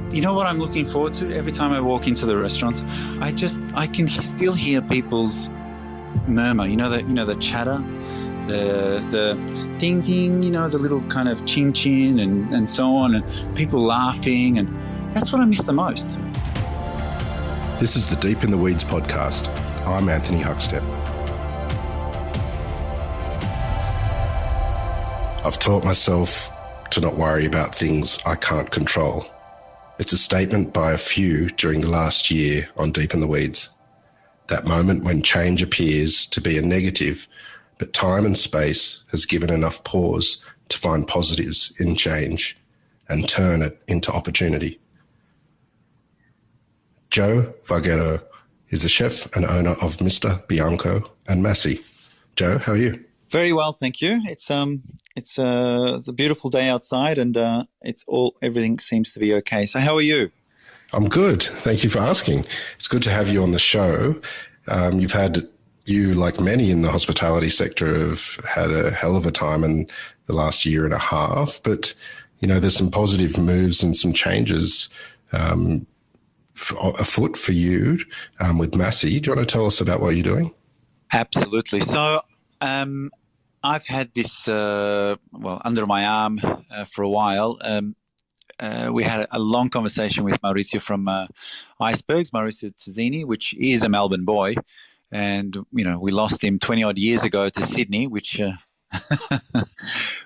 You know what I'm looking forward to? Every time I walk into the restaurants, I can still hear people's murmur. The chatter, the ding ding. The little kind of chin chin and so on, and people laughing, and that's what I miss the most. This is the Deep in the Weeds podcast. I'm Anthony Huckstep. I've taught myself to not worry about things I can't control. It's a statement by a few during the last year on Deep in the Weeds. That moment when change appears to be a negative, but time and space has given enough pause to find positives in change and turn it into opportunity. Joe Vargetto is the chef and owner of Mr. Bianco and Massi. Joe, how are you? Very well, thank you. It's a beautiful day outside, and everything seems to be okay. So, how are you? I'm good. Thank you for asking. It's good to have you on the show. You, like many in the hospitality sector, have had a hell of a time in the last year and a half. But there's some positive moves and some changes afoot for you with Massi. Do you want to tell us about what you're doing? Absolutely. So. I've had this under my arm for a while. We had a long conversation with Maurizio from Icebergs, Maurizio Tazzini, which is a Melbourne boy, and we lost him 20 odd years ago to Sydney, which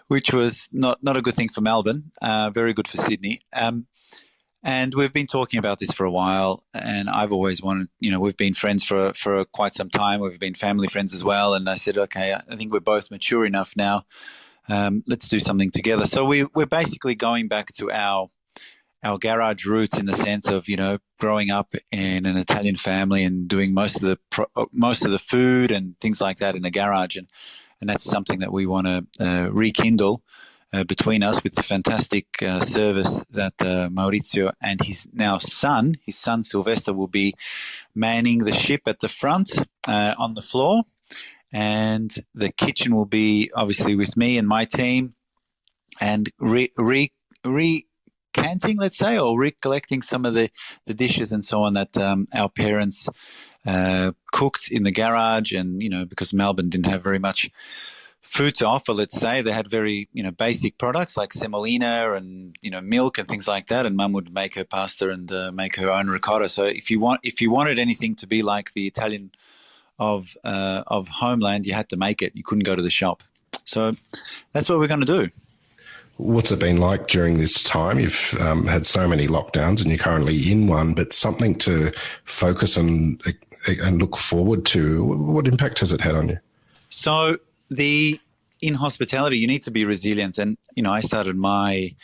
which was not a good thing for Melbourne, very good for Sydney. And we've been talking about this for a while, and I've always wanted, we've been friends for quite some time. We've been family friends as well. And I said, okay, I think we're both mature enough now. Let's do something together. So we're basically going back to our garage roots in the sense of, growing up in an Italian family and doing most of the food and things like that in the garage. And that's something that we want to rekindle between us with the fantastic service that Maurizio and his son Sylvester, will be manning the ship at the front on the floor, and the kitchen will be obviously with me and my team, and recanting, let's say, or recollecting some of the dishes and so on that our parents cooked in the garage, and because Melbourne didn't have very much food to offer, let's say. They had very, basic products like semolina and, milk and things like that. And Mum would make her pasta and make her own ricotta. So if you wanted anything to be like the Italian of homeland, you had to make it. You couldn't go to the shop. So that's what we're going to do. What's it been like during this time? You've had so many lockdowns and you're currently in one, but something to focus on and look forward to. What impact has it had on you? So in hospitality, you need to be resilient. And, I started my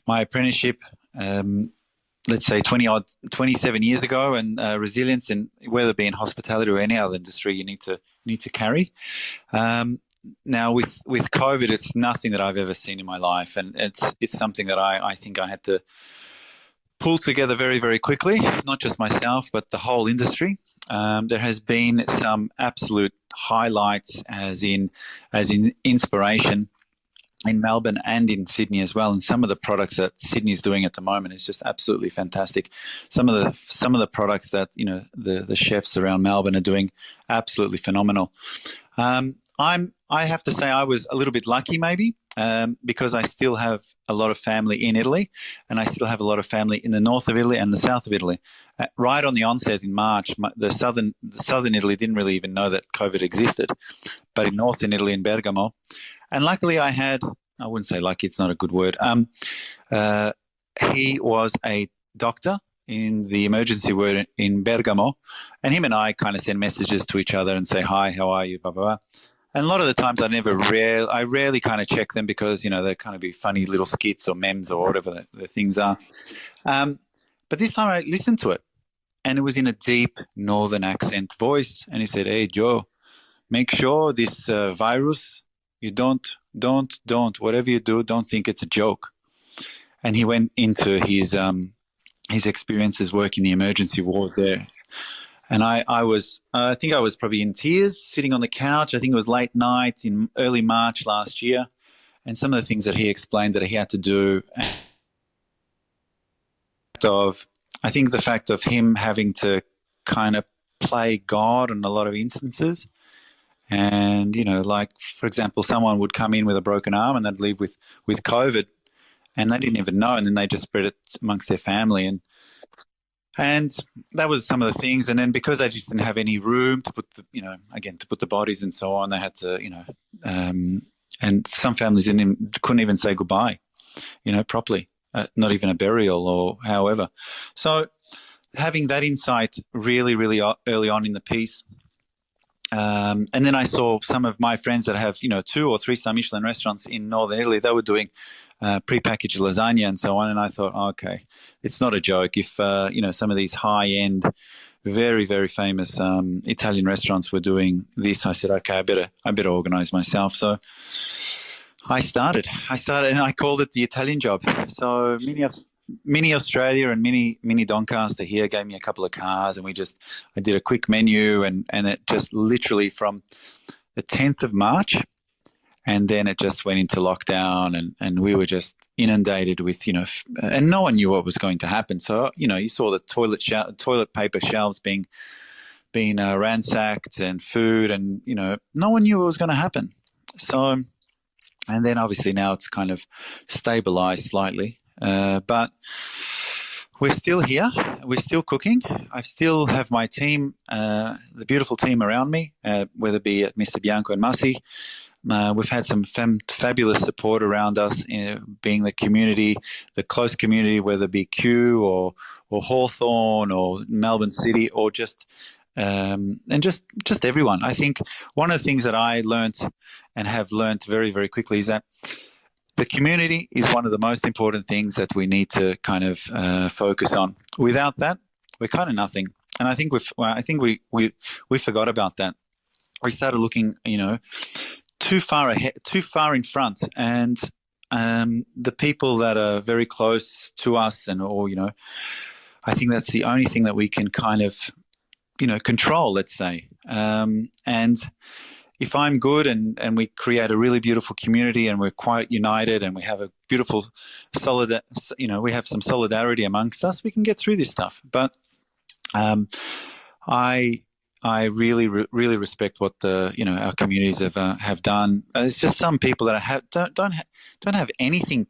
apprenticeship, let's say 27 years ago, and resilience, and whether it be in hospitality or any other industry, you need to carry. Now with COVID, it's nothing that I've ever seen in my life. And it's something that I think I had to pull together very, very quickly, not just myself, but the whole industry. There has been some absolute highlights as in inspiration in Melbourne and in Sydney as well. And some of the products that Sydney's doing at the moment is just absolutely fantastic. Some of the products that, the chefs around Melbourne are doing, absolutely phenomenal. I have to say I was a little bit lucky maybe, because I still have a lot of family in Italy, and I still have a lot of family in the north of Italy and the south of Italy. Right on the onset in March, the southern Italy didn't really even know that COVID existed, but in northern Italy, in Bergamo. And luckily I wouldn't say lucky, it's not a good word. He was a doctor in the emergency ward in Bergamo, and him and I kind of send messages to each other and say, hi, how are you, blah, blah, blah. And a lot of the times I rarely kind of check them because, they're kind of be funny little skits or memes or whatever the things are. But this time I listened to it, and it was in a deep northern accent voice. And he said, hey, Joe, make sure this virus, you don't, whatever you do, don't think it's a joke. And he went into his experiences working the emergency ward there. And I think I was probably in tears sitting on the couch. I think it was late night in early March last year. And some of the things that he explained that he had to do of, I think the fact of him having to kind of play God in a lot of instances. And, like, for example, someone would come in with a broken arm and they'd leave with COVID and they didn't even know. And then they just spread it amongst their family. And that was some of the things. And then because they just didn't have any room to put to put the bodies and so on, they had to, and some families couldn't even say goodbye, properly, not even a burial or however. So having that insight really, really early on in the piece. And then I saw some of my friends that have, 2 or 3-star Michelin restaurants in Northern Italy. They were doing prepackaged lasagna and so on. And I thought, okay, it's not a joke. If, some of these high-end, very, very famous Italian restaurants were doing this, I said, okay, I better organize myself. So I started and I called it the Italian job. So Mini Australia and Mini Doncaster here gave me a couple of cars, and I did a quick menu, and it just literally from the 10th of March, and then it just went into lockdown, and we were just inundated with, and no one knew what was going to happen. So, you saw the toilet paper shelves being ransacked and food, and, no one knew what was going to happen. So, and then obviously now it's kind of stabilized slightly. But we're still here. We're still cooking. I still have my team, the beautiful team around me, whether it be at Mr. Bianco and Massi. We've had some fabulous support around us, being the community, the close community, whether it be Kew or Hawthorne or Melbourne City or just everyone. I think one of the things that I learnt and have learnt very, very quickly is that the community is one of the most important things that we need to kind of focus on. Without that, we're kind of nothing. And I think we forgot about that. We started looking, too far ahead, too far in front, and the people that are very close to us, I think that's the only thing that we can kind of, control. Let's say, and if I'm good and we create a really beautiful community and we're quite united and we have a beautiful we have some solidarity amongst us, we can get through this stuff. But I really, really respect what our communities have done. It's just some people that don't have anything,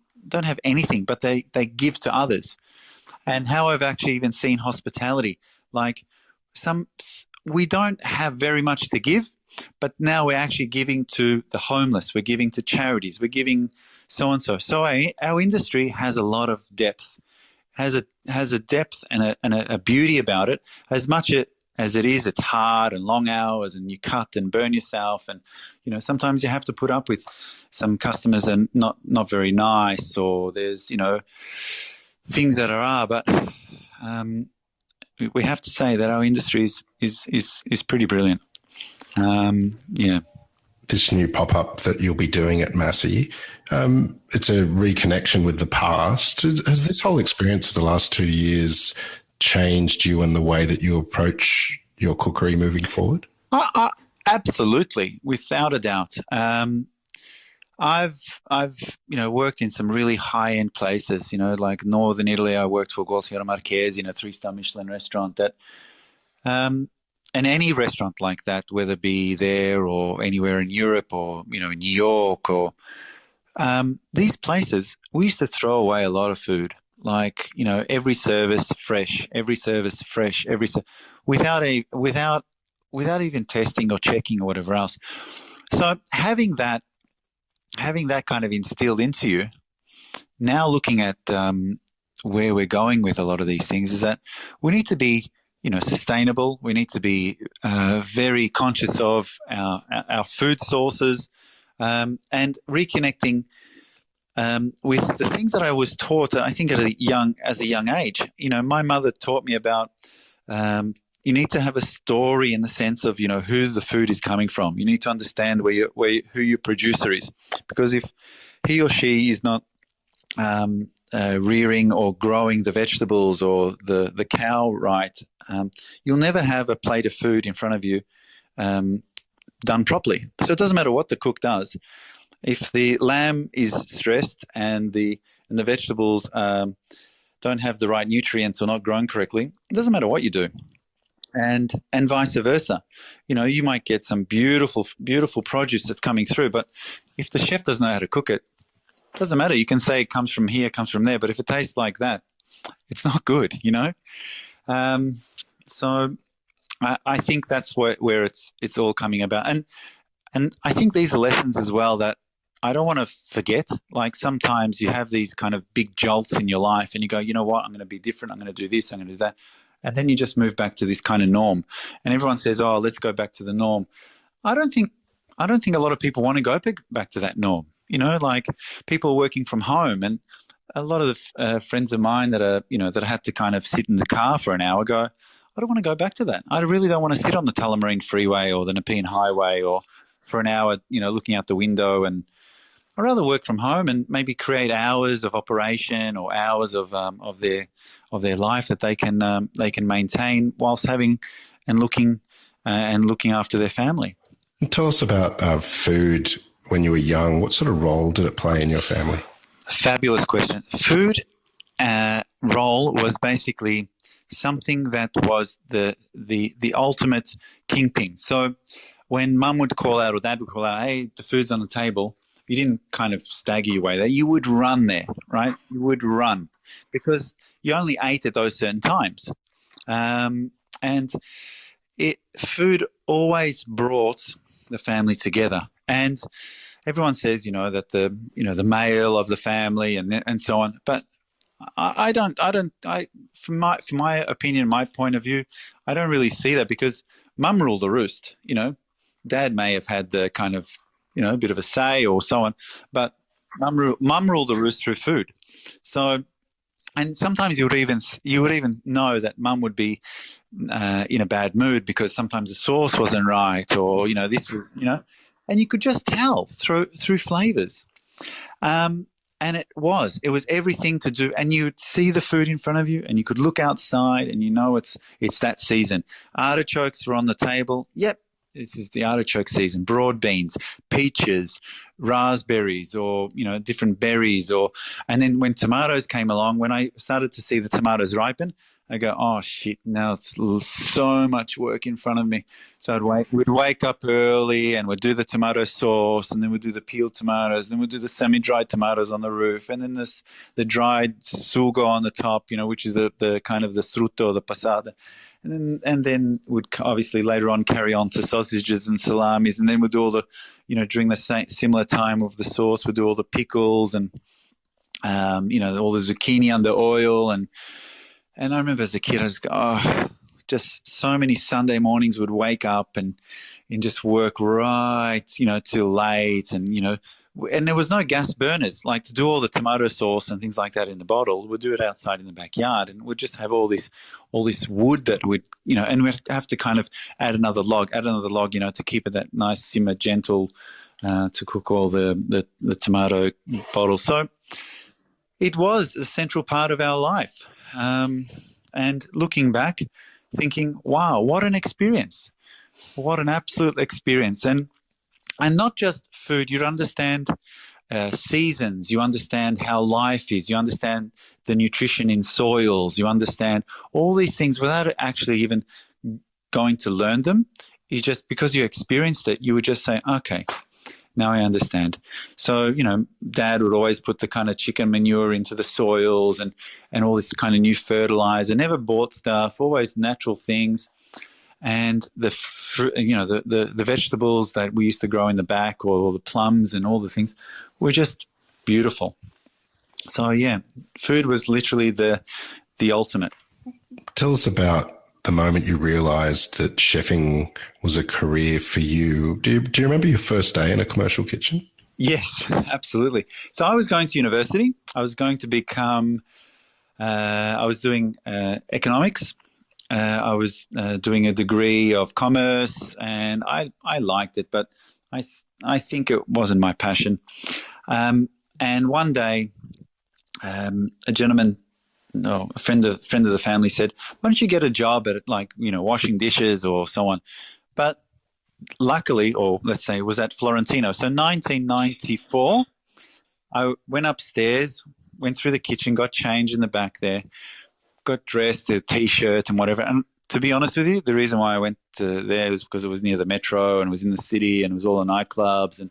but they give to others. And how I've actually even seen hospitality, like we don't have very much to give, but now we're actually giving to the homeless. We're giving to charities. We're giving so and so. So our industry has a lot of depth, has a depth and a beauty about it. As much as it is, it's hard and long hours, and you cut and burn yourself, and sometimes you have to put up with some customers and not very nice, or there's things that are. But we have to say that our industry is pretty brilliant. Yeah. This new pop-up that you'll be doing at Massi, it's a reconnection with the past. Has this whole experience of the last 2 years changed you and the way that you approach your cookery moving forward? Absolutely, without a doubt. I've worked in some really high-end places, like Northern Italy. I worked for Gualtiero Marchesi in a 3-star Michelin restaurant that and any restaurant like that, whether it be there or anywhere in Europe or, in New York or these places, we used to throw away a lot of food. Like, every service fresh, without even testing or checking or whatever else. So having that kind of instilled into you, now looking at where we're going with a lot of these things is that we need to be sustainable. We need to be very conscious of our food sources and reconnecting with the things that I was taught. I think as a young age. My mother taught me about you need to have a story in the sense of who the food is coming from. You need to understand who your producer is, because if he or she is not rearing or growing the vegetables or the cow right, you'll never have a plate of food in front of you done properly. So it doesn't matter what the cook does. If the lamb is stressed and the vegetables don't have the right nutrients or not grown correctly, it doesn't matter what you do. And vice versa. You might get some beautiful, beautiful produce that's coming through, but if the chef doesn't know how to cook it, doesn't matter. You can say it comes from here, comes from there, but if it tastes like that, it's not good. So I think that's where it's all coming about. And I think these are lessons as well that I don't want to forget. Like sometimes you have these kind of big jolts in your life and you go, you know what, I'm going to be different. I'm going to do this. I'm going to do that. And then you just move back to this kind of norm. And everyone says, oh, let's go back to the norm. I don't think a lot of people want to go back to that norm. Like people working from home, and a lot of the friends of mine that I had to kind of sit in the car for an hour go, I don't want to go back to that. I really don't want to sit on the Tullamarine Freeway or the Nepean Highway or for an hour, looking out the window. And I'd rather work from home and maybe create hours of operation or hours of their life that they can maintain whilst having and looking after their family. And tell us about food when you were young. What sort of role did it play in your family? Fabulous question. Food role was basically something that was the ultimate kingpin. So when mum would call out or dad would call out, hey, the food's on the table, you didn't kind of stagger your way there. You would run there, right? You would run because you only ate at those certain times. And food always brought the family together. And everyone says, that the male of the family and so on. But from my opinion, my point of view, I don't really see that because mum ruled the roost. Dad may have had the kind of, a bit of a say or so on, but mum ruled the roost through food. So, and sometimes you would even know that mum would be in a bad mood because sometimes the sauce wasn't right, or this was, and you could just tell through flavors. And it was everything to do, and you'd see the food in front of you, and you could look outside, and it's that season. Artichokes were on the table. Yep. This is the artichoke season. Broad beans, peaches, raspberries, or different berries, and then when tomatoes came along, when I started to see the tomatoes ripen, I go, oh shit! Now it's so much work in front of me. So we'd wake up early and we'd do the tomato sauce, and then we'd do the peeled tomatoes, then we'd do the semi-dried tomatoes on the roof, and then the dried sugo on the top, which is the kind of the strutto, the passata. And then would obviously later on carry on to sausages and salamis, and then we'd do all the, during the similar time of the sauce, we'd do all the pickles and, all the zucchini under oil. And I remember as a kid, I just go, just so many Sunday mornings would wake up and just work right, till late, and there was no gas burners, like to do all the tomato sauce and things like that in the bottle. We'd do it outside in the backyard, and we'd just have all this wood that would, and we'd have to kind of add another log, to keep it that nice simmer, gentle, to cook all the tomato bottles. So it was a central part of our life. And looking back, thinking, wow, what an experience. What an absolute experience. And not just food, you understand seasons, you understand how life is, you understand the nutrition in soils, you understand all these things without actually even going to learn them. You just, because you experienced it, you would just say, okay, now I understand. So, Dad would always put the kind of chicken manure into the soils and all this kind of new fertilizer, never bought stuff, always natural things. And the vegetables that we used to grow in the back, or the plums and all the things, were just beautiful. So yeah, food was literally the ultimate. Tell us about the moment you realised that chefing was a career for you. Do you remember your first day in a commercial kitchen? Yes, absolutely. So I was going to university. I was going to become. I was doing economics. I was doing a degree of commerce, and I liked it, but I think it wasn't my passion. And one day, a gentleman, a friend of the family, said, "Why don't you get a job at washing dishes or so on?" But luckily, or let's say, it was at Florentino. So 1994, I went upstairs, went through the kitchen, got changed in the back there, got dressed, a T-shirt and whatever. And to be honest with you, the reason why I went to there was because it was near the metro and it was in the city and it was all the nightclubs. And,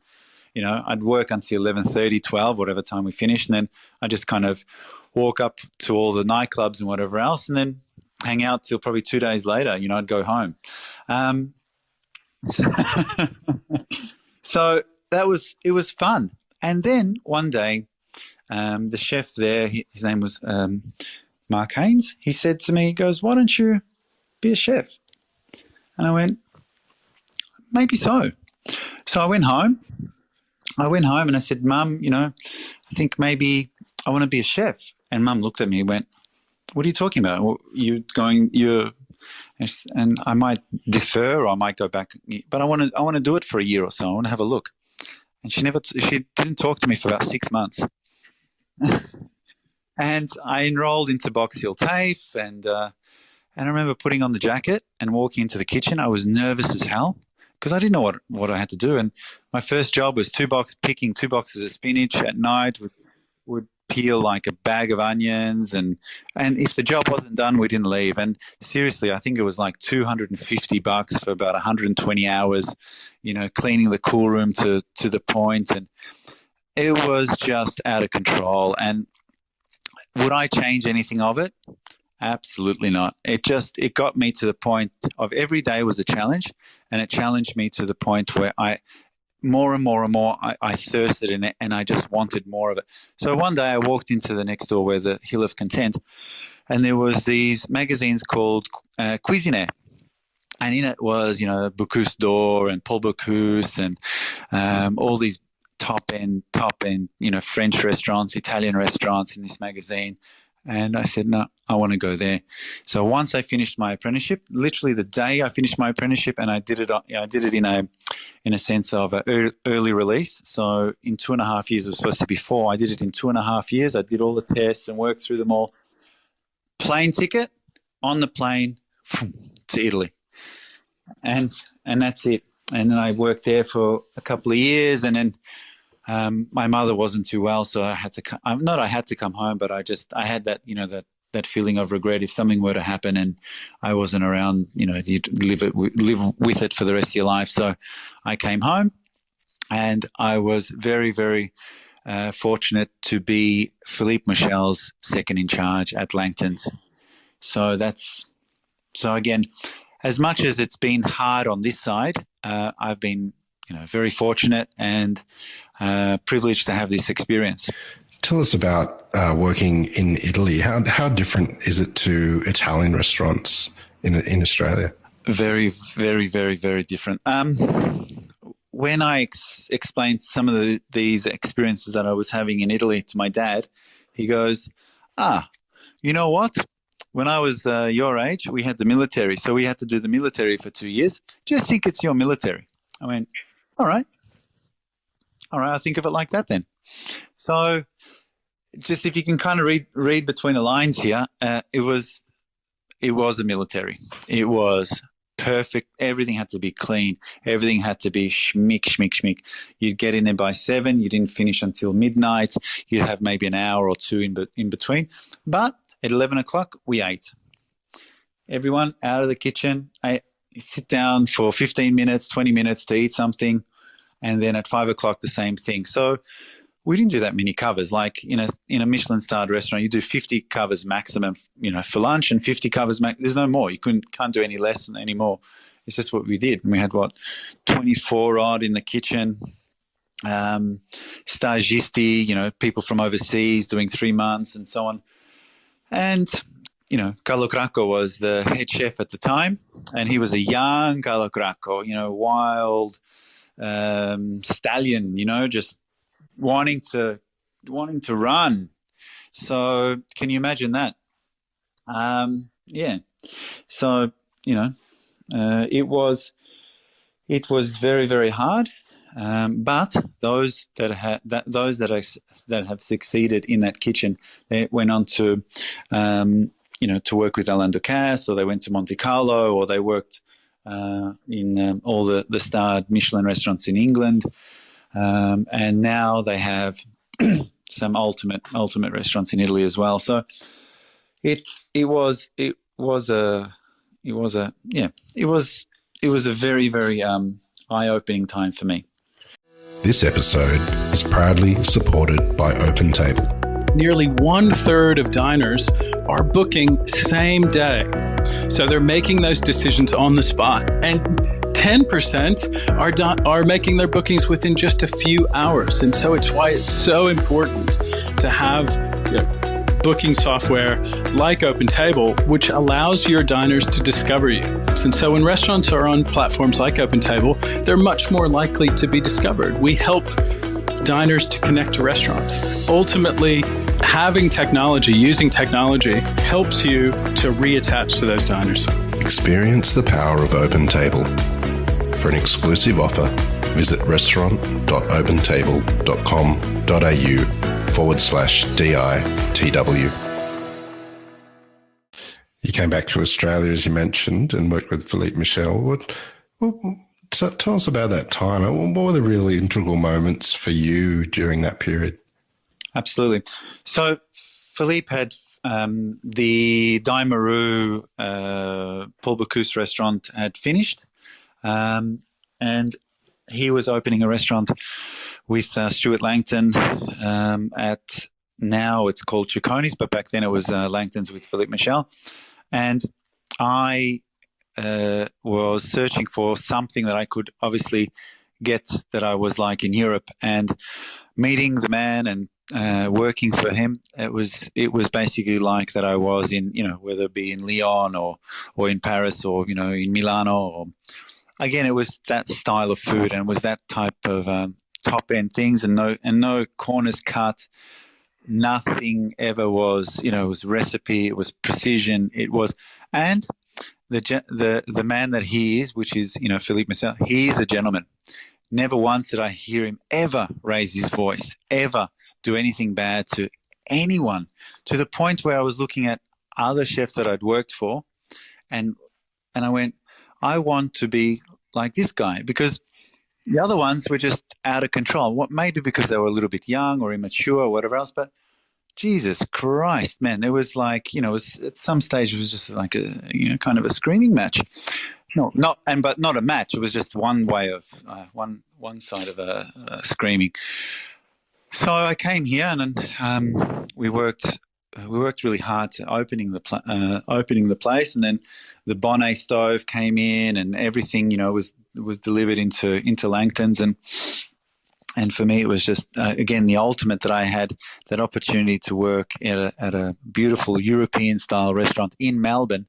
I'd work until 11:30, 12, whatever time we finished. And then I just kind of walk up to all the nightclubs and whatever else and then hang out till probably 2 days later. I'd go home. So, so it was fun. And then one day, the chef there, his name was Mark Haynes, he said to me, he goes, "Why don't you be a chef?" And I went, "Maybe so." So I went home and I said, "Mum, I think maybe I want to be a chef." And Mum looked at me and went, "What are you talking about? Well, and I might defer or I might go back, but I want to do it for a year or so. I want to have a look." And she didn't talk to me for about 6 months. And I enrolled into Box Hill TAFE and I remember putting on the jacket and walking into the kitchen. I was nervous as hell because I didn't know what I had to do. And my first job was picking 2 boxes of spinach at night. Would peel like a bag of onions, and if the job wasn't done, we didn't leave. And seriously, I think it was like $250 for about 120 hours, cleaning the cool room to the point, and it was just out of control. And would I change anything of it? Absolutely not. It got me to the point of every day was a challenge, and it challenged me to the point where more and more and more, I thirsted in it and I just wanted more of it. So one day I walked into the next door where the Hill of Content, and there was these magazines called Cuisiner. And in it was, Bocuse d'Or and Paul Bocuse and all these top end, French restaurants, Italian restaurants in this magazine. And I said, no, I want to go there. So once I finished my apprenticeship, literally the day I finished my apprenticeship, and I did it in a sense of an early release. So in 2.5 years, it was supposed to be 4. I did it in 2.5 years. I did all the tests and worked through them all. Plane ticket, on the plane to Italy. And that's it. And then I worked there for a couple of years, and then my mother wasn't too well, so I had to come home, but I had that, that feeling of regret if something were to happen and I wasn't around, you'd live with it for the rest of your life. So I came home, and I was very, very fortunate to be Philippe Michel's second in charge at Langton's. So again, as much as it's been hard on this side, I've been very fortunate and privileged to have this experience. Tell us about working in Italy. How different is it to Italian restaurants in Australia? Very, very, very, very different. When I explained some of these experiences that I was having in Italy to my dad, he goes, you know what? When I was your age, we had the military. So we had to do the military for 2 years. Just think it's your military. I went, all right, I'll think of it like that then. So just if you can kind of read between the lines here, it was a military. It was perfect. Everything had to be clean. Everything had to be schmick. You'd get in there by 7. You didn't finish until midnight. You'd have maybe an hour or 2 in between. But at 11 o'clock, we ate. Everyone out of the kitchen. Sit down for 15 minutes, 20 minutes to eat something, and then at 5 o'clock the same thing. So we didn't do that many covers. Like in a Michelin-starred restaurant, you do 50 covers maximum, for lunch, and 50 covers there's no more. You can't do any less anymore. It's just what we did. And we had 24 odd in the kitchen. Stagisti, people from overseas doing 3 months and so on. And Carlo Cracco was the head chef at the time, and he was a young Carlo Cracco, wild stallion, just wanting to run. So can you imagine that? Yeah. So it was very, very hard. But those that have succeeded in that kitchen, they went on to to work with Alain Ducasse, or they went to Monte Carlo, or they worked in all the starred Michelin restaurants in England. And now they have ultimate restaurants in Italy as well. So it was a very, very eye-opening time for me. This episode is proudly supported by OpenTable. Nearly 1/3 of diners are booking same day. So they're making those decisions on the spot. And 10% are making their bookings within just a few hours. And so it's why it's so important to have booking software like OpenTable, which allows your diners to discover you. And so when restaurants are on platforms like OpenTable, they're much more likely to be discovered. We help diners to connect to restaurants. Ultimately, using technology helps you to reattach to those diners. Experience the power of OpenTable. For an exclusive offer, visit restaurant.opentable.com.au/DITW. You came back to Australia, as you mentioned, and worked with Philippe Michel. Tell us about that time. What were the really integral moments for you during that period? Absolutely. So Philippe had the Daimaru Paul Bocuse restaurant had finished, and he was opening a restaurant with Stuart Langton at, now it's called Cicconi's, but back then it was Langton's with Philippe Michel. And I was searching for something that I could obviously get that I was like in Europe, and meeting the man and working for him, it was basically like that I was in, whether it be in Lyon or in Paris or, in Milano, or again, it was that style of food, and it was that type of top end things, and no corners cut. Nothing ever was, it was recipe, it was precision, and the man that he is, which is, Philippe Michel, he is a gentleman. Never once did I hear him ever raise his voice, ever do anything bad to anyone, to the point where I was looking at other chefs that I'd worked for, and I went, I want to be like this guy, because the other ones were just out of control. What, maybe because they were a little bit young or immature or whatever else, but Jesus Christ, man, there was like, at some stage it was just like a, kind of a screaming match. No, not a match. It was just one way of one side of a screaming. So I came here, and we worked really hard to opening the place, and then the Bonnet stove came in, and everything was delivered into Langton's, and for me it was just again the ultimate that I had that opportunity to work at a beautiful European style restaurant in Melbourne.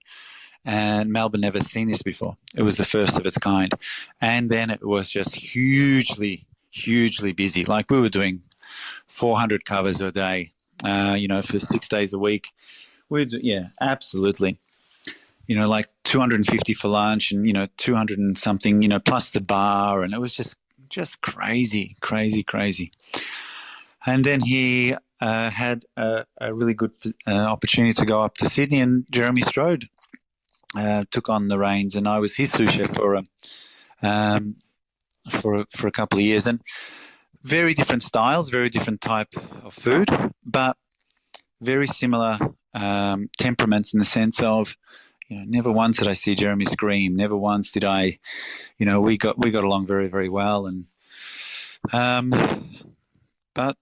And Melbourne never seen this before. It was the first of its kind. And then it was just hugely, hugely busy. Like we were doing 400 covers a day, for 6 days a week. Yeah, absolutely. Like 250 for lunch, and, 200 and something, plus the bar. And it was just crazy, crazy, crazy. And then he had a really good opportunity to go up to Sydney, and Jeremy Strode took on the reins, and I was his sous chef for a couple of years, and very different styles, very different type of food, but very similar temperaments in the sense of, never once did I see Jeremy scream. Never once did I, we got along very, very well, and but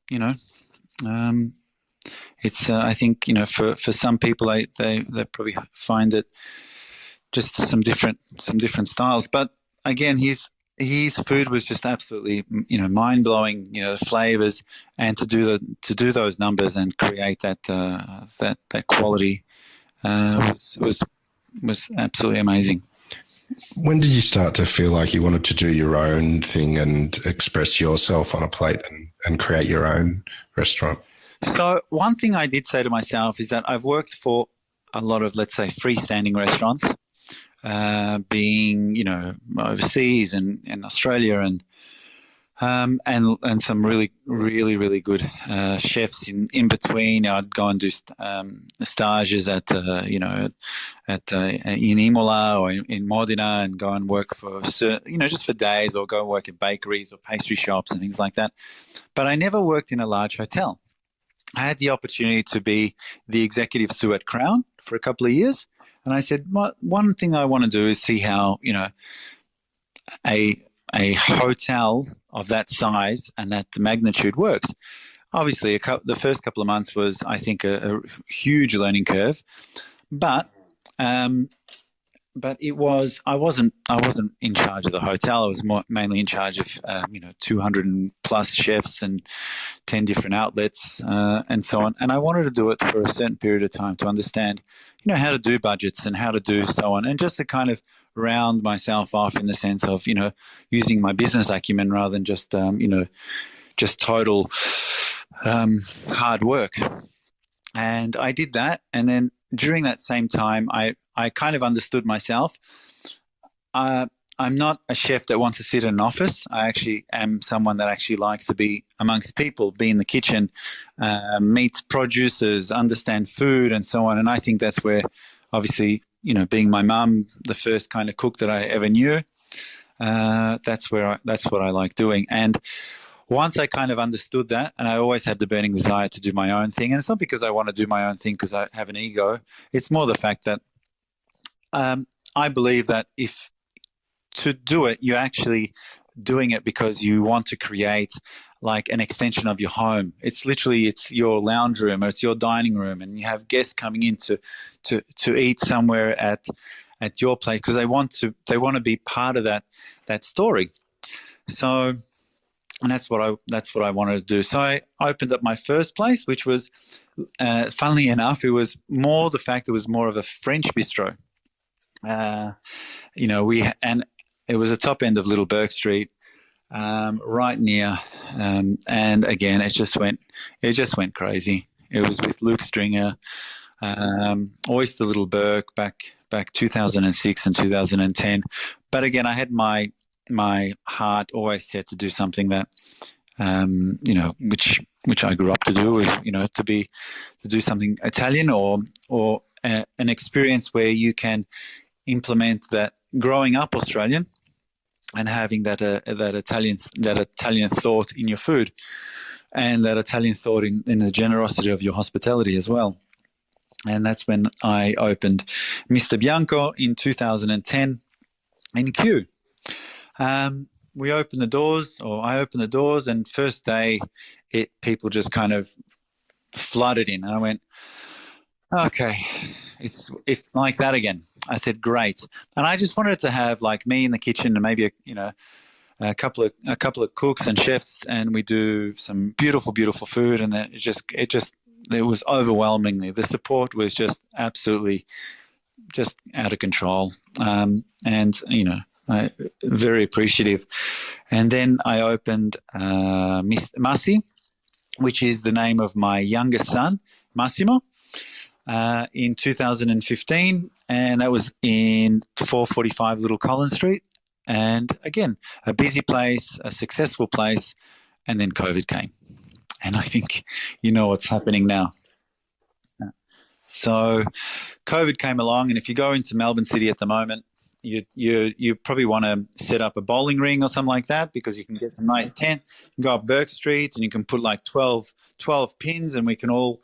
it's I think for some people they probably find it just some different styles, but again his food was just absolutely mind blowing, the flavors, and to do those numbers and create that quality was absolutely amazing. When did you start to feel like you wanted to do your own thing and express yourself on a plate and create your own restaurant? So one thing I did say to myself is that I've worked for a lot of, let's say, freestanding restaurants, being, overseas and in Australia, and some really, really, really good chefs in between. I'd go and do stages at in Imola or in Modena, and go and work for just for days, or go and work at bakeries or pastry shops and things like that. But I never worked in a large hotel. I had the opportunity to be the executive sous at Crown for a couple of years. And I said, one thing I want to do is see how, a, a hotel of that size and that magnitude works. Obviously, the first couple of months was, I think, a huge learning curve, but um, I wasn't in charge of the hotel. I was mainly in charge of 200 plus chefs and 10 different outlets and so on. And I wanted to do it for a certain period of time to understand, how to do budgets and how to do so on, and just to kind of round myself off in the sense of, using my business acumen rather than just just total hard work. And I did that. And then during that same time, I kind of understood myself. I'm not a chef that wants to sit in an office. I actually am someone that actually likes to be amongst people, be in the kitchen, meet producers, understand food and so on. And I think that's where, obviously, being my mum, the first kind of cook that I ever knew, that's what I like doing. And once I kind of understood that, and I always had the burning desire to do my own thing, and it's not because I want to do my own thing because I have an ego. It's more the fact that I believe that if to do it, you're actually doing it because you want to create like an extension of your home. It's your lounge room or it's your dining room, and you have guests coming in to eat somewhere at your place because they want to be part of that story. So, and that's what I wanted to do. So I opened up my first place, which was, funnily enough, it was more of a French bistro. It was a top end of Little Bourke Street, right near, and again, it just went crazy. It was with Luke Stringer, Oyster Little Bourke back 2006 and 2010. But again, I had my heart always set to do something that, which I grew up to do, was to do something Italian or an experience where you can implement that growing up Australian and having that Italian thought in your food, and that Italian thought in the generosity of your hospitality as well. And that's when I opened Mr. Bianco in 2010 in Kew. I opened the doors, and first day, people just kind of flooded in. And I went, okay, it's like that again. I said, great. And I just wanted to have like me in the kitchen and maybe a couple of cooks and chefs, and we do some beautiful, beautiful food. And it was overwhelmingly, the support was just absolutely just out of control. I very appreciative. And then I opened Massi, which is the name of my youngest son, Massimo, in 2015, and that was in 445 Little Collins Street. And again, a busy place, a successful place, and then COVID came. And I think what's happening now. So COVID came along, and if you go into Melbourne City at the moment, you probably want to set up a bowling ring or something like that, because you can get some nice tent. You can go up Bourke Street and you can put like 12 pins, and we can all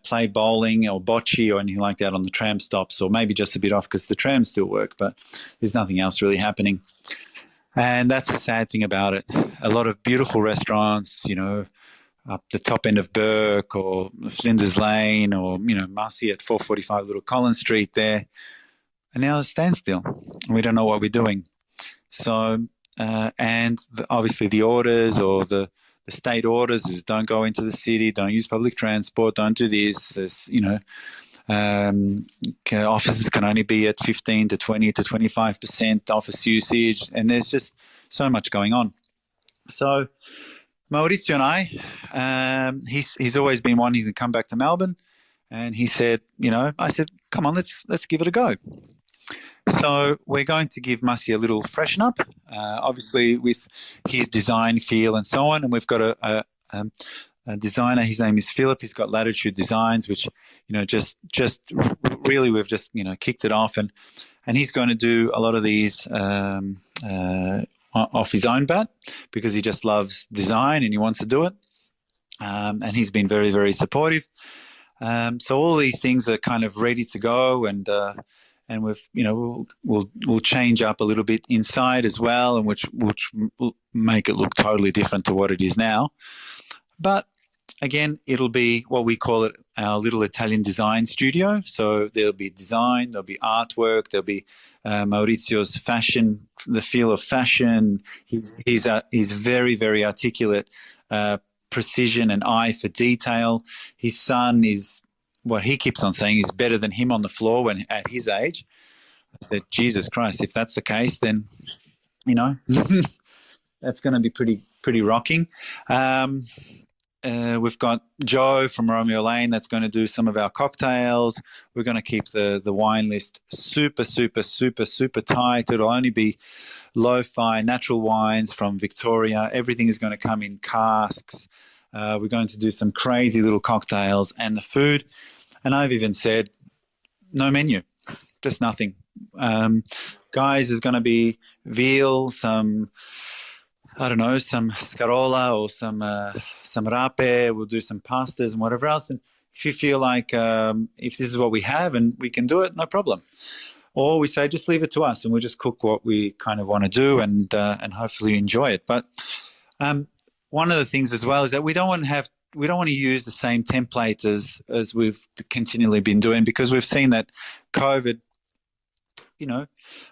play bowling or bocce or anything like that on the tram stops, or maybe just a bit off because the trams still work, but there's nothing else really happening. And that's a sad thing about it. A lot of beautiful restaurants, up the top end of Bourke or Flinders Lane or, Massi at 445 Little Collins Street there, and now a standstill. We don't know what we're doing. So, obviously the orders or the state orders is don't go into the city, don't use public transport, don't do this. There's, offices can only be at 15 to 20 to 25% office usage, and there's just so much going on. So Maurizio and I, he's always been wanting to come back to Melbourne, and he said, I said, come on, let's give it a go. So we're going to give Massi a little freshen up, obviously with his design feel and so on. And we've got a designer. His name is Philip. He's got Latitude Designs, which just really we've just kicked it off, and he's going to do a lot of these off his own bat because he just loves design and he wants to do it. and he's been very, very supportive. So all these things are kind of ready to go, and we've, we'll change up a little bit inside as well, and which will make it look totally different to what it is now. But again, it'll be what we call it our little Italian design studio. So there'll be design, there'll be artwork, there'll be Maurizio's fashion, the feel of fashion. He's very, very articulate, precision and eye for detail. His son is, what he keeps on saying, is better than him on the floor when at his age. I said, Jesus Christ, if that's the case, then, that's going to be pretty rocking. We've got Joe from Romeo Lane that's going to do some of our cocktails. We're going to keep the wine list super, super, super, super tight. It'll only be lo-fi natural wines from Victoria. Everything is going to come in casks. We're going to do some crazy little cocktails, and the food. And I've even said, no menu, just nothing. Guys, there's going to be veal, some scarola or some rape. We'll do some pastas and whatever else. And if you feel like if this is what we have and we can do it, no problem. Or we say, just leave it to us and we'll just cook what we kind of want to do and hopefully enjoy it. But one of the things as well is that we don't want to use the same template as we've continually been doing, because we've seen that COVID,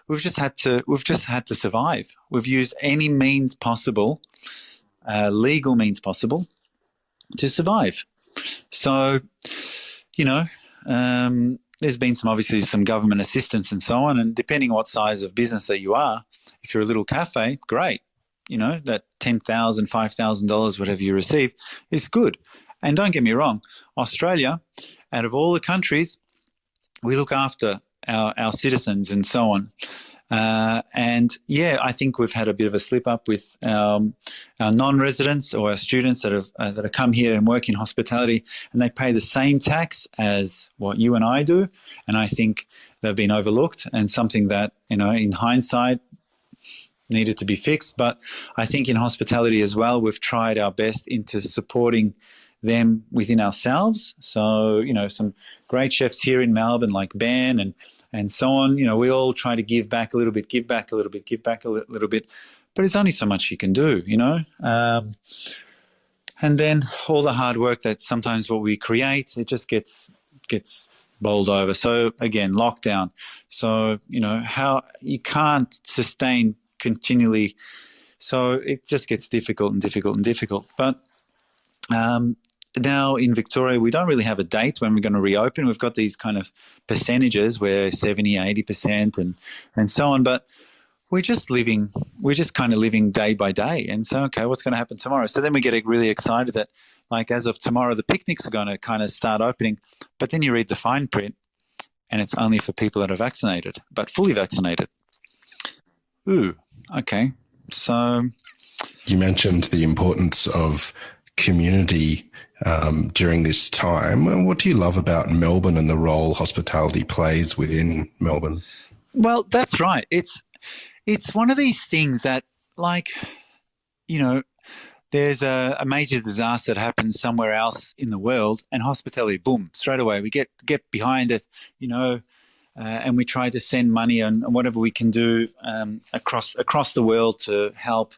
we've just had to survive. We've used any means possible, legal means possible, to survive. So, there's been obviously some government assistance and so on, and depending on what size of business that you are, if you're a little cafe, great. That $10,000, $5,000, whatever you receive, is good. And don't get me wrong, Australia, out of all the countries, we look after our citizens and so on. And I think we've had a bit of a slip up with our non-residents or our students that have come here and work in hospitality, and they pay the same tax as what you and I do. And I think they've been overlooked, and something that, in hindsight, needed to be fixed. But I think in hospitality as well, we've tried our best into supporting them within ourselves. So, some great chefs here in Melbourne like Ben and so on, we all try to give back a little bit, give back a little bit, but it's only so much you can do, and then all the hard work that sometimes what we create, it just gets bowled over. So again, lockdown. So, how you can't sustain continually. So it just gets difficult. But now in Victoria, we don't really have a date when we're going to reopen. We've got these kind of percentages where 70, 80% and so on. But we're just kind of living day by day. And so, okay, what's going to happen tomorrow? So then we get really excited that, like, as of tomorrow, the picnics are going to kind of start opening. But then you read the fine print and it's only for people that are vaccinated, but fully vaccinated. Ooh, okay. So you mentioned the importance of community during this time. What do you love about Melbourne and the role hospitality plays within Melbourne? Well, that's right. It's one of these things that, like, there's a major disaster that happens somewhere else in the world, and hospitality, boom, straight away we get behind it, and we try to send money and whatever we can do across the world to help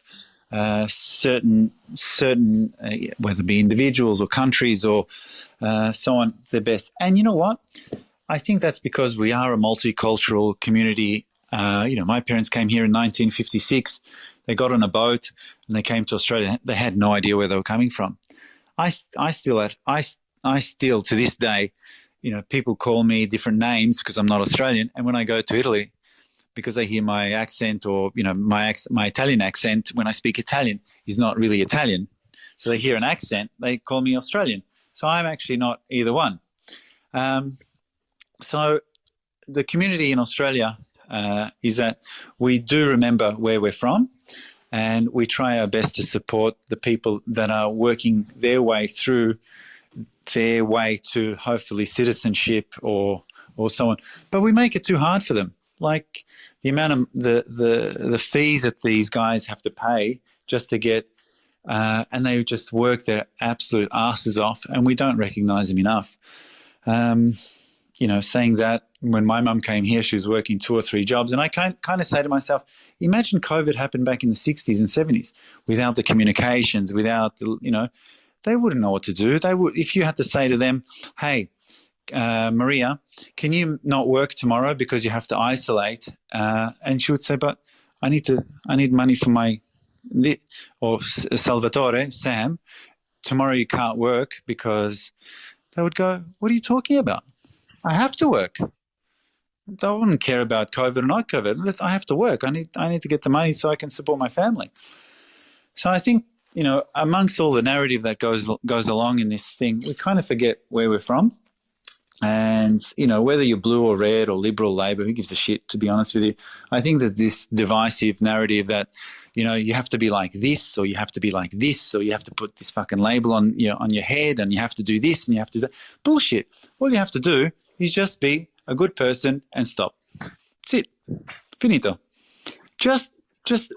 certain whether it be individuals or countries or so on, their best. And you know what? I think that's because we are a multicultural community. My parents came here in 1956. They got on a boat and they came to Australia. They had no idea where they were coming from. I still to this day, people call me different names because I'm not Australian. And when I go to Italy, because they hear my accent or, my Italian accent when I speak Italian is not really Italian. So they hear an accent, they call me Australian. So I'm actually not either one. So the community in Australia is that we do remember where we're from, and we try our best to support the people that are working their way through their way to hopefully citizenship or so on. But we make it too hard for them. Like the amount of the fees that these guys have to pay just to get and they just work their absolute asses off, and we don't recognise them enough. Saying that, when my mum came here, she was working 2 or 3 jobs, and I kind of say to myself, imagine COVID happened back in the 60s and 70s without the communications, without the, they wouldn't know what to do. They would, if you had to say to them, hey, Maria, can you not work tomorrow because you have to isolate? And she would say, but I need money for my, or Salvatore, Sam, tomorrow you can't work, because they would go, what are you talking about? I have to work. I wouldn't care about COVID or not COVID. I have to work. I need to get the money so I can support my family. So I think, amongst all the narrative that goes along in this thing, we kind of forget where we're from. And, whether you're blue or red or Liberal, Labor, who gives a shit, to be honest with you. I think that this divisive narrative that, you have to be like this, or you have to be like this, or you have to put this fucking label on your head, and you have to do this and you have to do that. Bullshit. All you have to do is just be a good person and stop. That's it. Finito. Just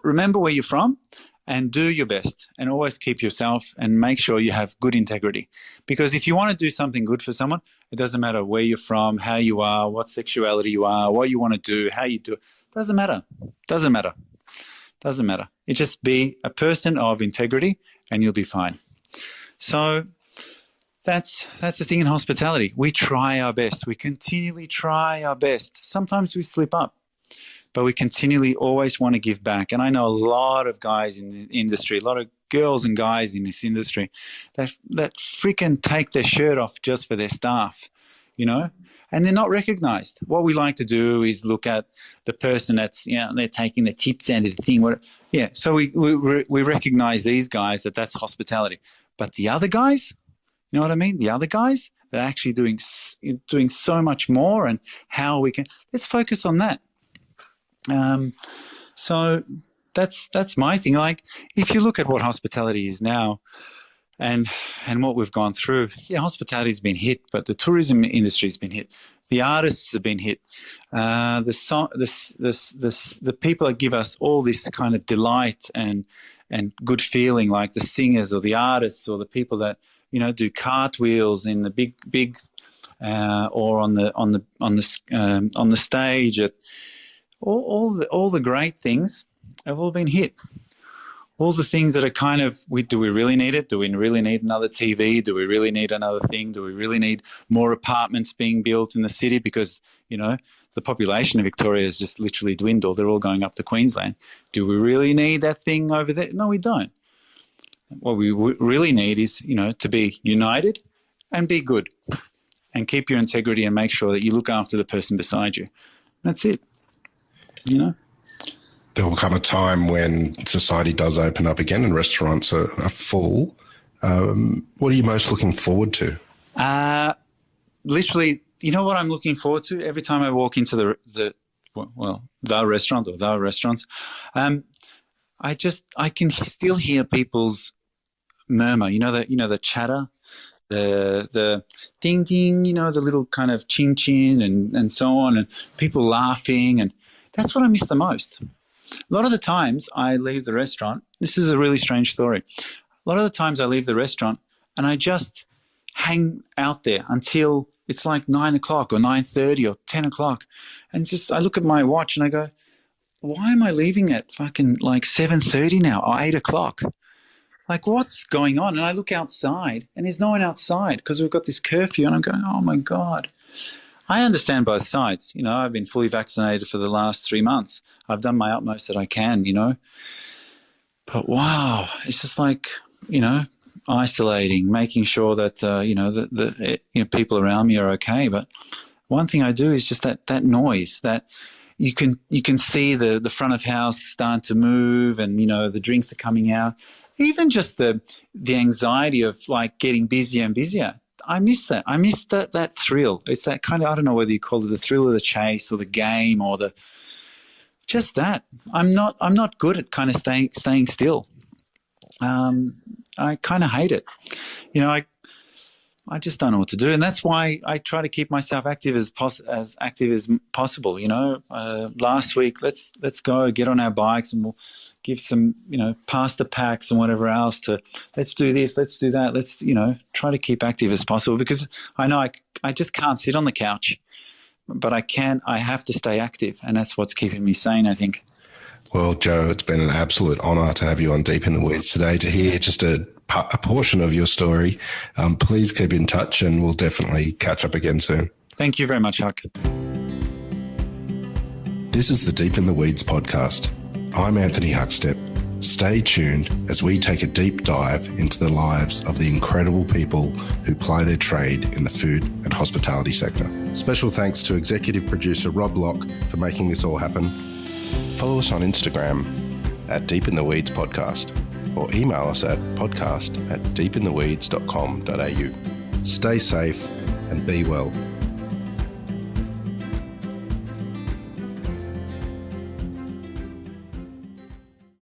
remember where you're from and do your best, and always keep yourself and make sure you have good integrity. Because if you want to do something good for someone, it doesn't matter where you're from, how you are, what sexuality you are, what you want to do, how you do it. Doesn't matter. Doesn't matter. You just be a person of integrity and you'll be fine. So that's the thing in hospitality. We try our best. We continually try our best. Sometimes we slip up, but we continually always want to give back. And I know a lot of guys in the industry, a lot of girls and guys in this industry that freaking take their shirt off just for their staff, and they're not recognized. What we like to do is look at the person that's, they're taking the tips end of the thing. So we recognize these guys, that's hospitality. But the other guys, you know what I mean? The other guys that are actually doing so much more, and how we can, let's focus on that. So that's my thing. Like, if you look at what hospitality is now, and what we've gone through, hospitality's been hit, but the tourism industry's been hit. The artists have been hit. The people that give us all this kind of delight and good feeling, like the singers or the artists or the people that do cartwheels in the big or on the stage at all the great things have all been hit. All the things that are kind of, do we really need it? Do we really need another TV? Do we really need another thing? Do we really need more apartments being built in the city? Because, the population of Victoria has just literally dwindled. They're all going up to Queensland. Do we really need that thing over there? No, we don't. What we really need is, to be united and be good, and keep your integrity and make sure that you look after the person beside you. That's it. There will come a time when society does open up again and restaurants are full. What are you most looking forward to? Literally, what I'm looking forward to? Every time I walk into the restaurant or the restaurants, I can still hear people's murmur. The chatter, the ding ding. The little kind of chin chin and so on, and people laughing, and that's what I miss the most. A lot of the times I leave the restaurant. This is a really strange story. A lot of the times I leave the restaurant and I just hang out there until it's like 9 o'clock or 9:30 or 10 o'clock. And I look at my watch and I go, why am I leaving at fucking like 7:30 now or 8 o'clock? Like, what's going on? And I look outside and there's no one outside because we've got this curfew, and I'm going, oh my God. I understand both sides. I've been fully vaccinated for the last 3 months. I've done my utmost that I can, But wow, it's just like, isolating, making sure that, the people around me are okay. But one thing I do is just that noise that you can see the front of house starting to move, and, the drinks are coming out. Even just the anxiety of like getting busier and busier. I miss that. I miss that thrill. It's that kind of, I don't know whether you call it the thrill of the chase or the game or just that. I'm not good at kind of staying still. I kind of hate it. I just don't know what to do, and that's why I try to keep myself active as active as possible. Last week, let's go get on our bikes and we'll give some pasta packs and whatever else to. Let's do this, let's do that. Let's try to keep active as possible, because I know I just can't sit on the couch, but I have to stay active, and that's what's keeping me sane, I think. Well, Joe, it's been an absolute honour to have you on Deep in the Weeds today to hear just a portion of your story. Please keep in touch, and we'll definitely catch up again soon. Thank you very much, Huck. This is the Deep in the Weeds podcast. I'm Anthony Huckstep. Stay tuned as we take a deep dive into the lives of the incredible people who ply their trade in the food and hospitality sector. Special thanks to executive producer Rob Locke for making this all happen. Follow us on Instagram at Deep in the Weeds Podcast, or email us at podcast@deepintheweeds.com.au. Stay safe and be well.